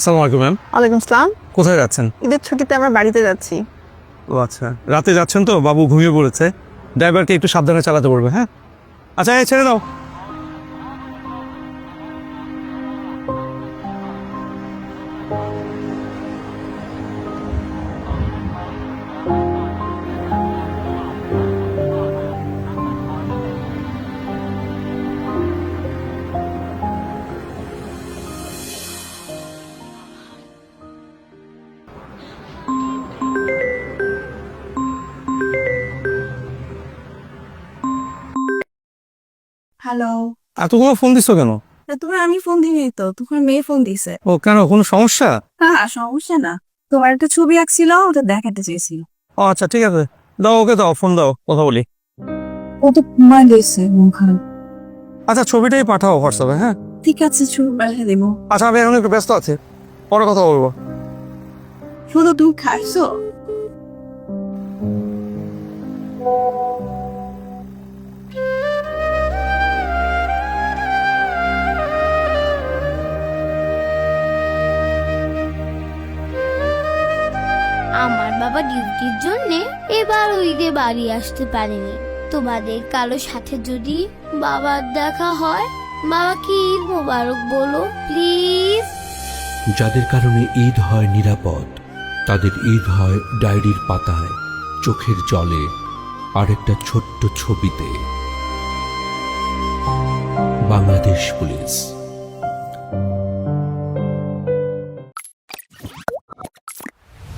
আসসালামু আলাইকুম ম্যাম। ওয়ালাইকুম আসসালাম। কোথায় যাচ্ছেন? ঈদের ছুটিতে আমরা বাড়িতে যাচ্ছি। ও আচ্ছা, রাতে যাচ্ছেন তো, বাবু ঘুমিয়ে পড়েছে। ড্রাইভারকে একটু সাবধানে চালাতে বলবে। হ্যাঁ আচ্ছা, এই ছেড়ে দাও। হ্যালো। এতগুলো ফোন দিছো কেন? তোমার আমি ফোন দিই তো, তোমার মেয়ে ফোন দিছে। ও কেন, কোনো সমস্যা? হ্যাঁ, সমস্যা না। তোমার একটা ছবি আঁকছিল, ওটা দেখাতে চেয়েছিল। ও আচ্ছা, ঠিক আছে, দাও ওকে, দাও ফোন দাও, কথা বলি। ও তো ঘুমায় গেছে, মন খারাপ। আচ্ছা, ছবিটাই পাঠাও হোয়াটসঅ্যাপে। হ্যাঁ ঠিক আছে, ছবি পাঠিয়ে দেবো। আচ্ছা, আমি এখন একটু ব্যস্ত আছি, পরে কথা বলবো। শুধু তুমি খাইছো? আমার বাবা ডিউটির জন্য এবার ঈদে বাড়ি আসতে পারেনি। তোমাদের কারো সাথে যদি বাবার দেখা হয়, বাবাকে ঈদ মোবারক বলো প্লিজ। যাদের কারণে ঈদ হয় নিরাপদ, তাদের ঈদ হয় ডায়েরির পাতায়, চোখের জলে, আরেকটা ছোট্ট ছবিতে। বাংলাদেশ পুলিশ।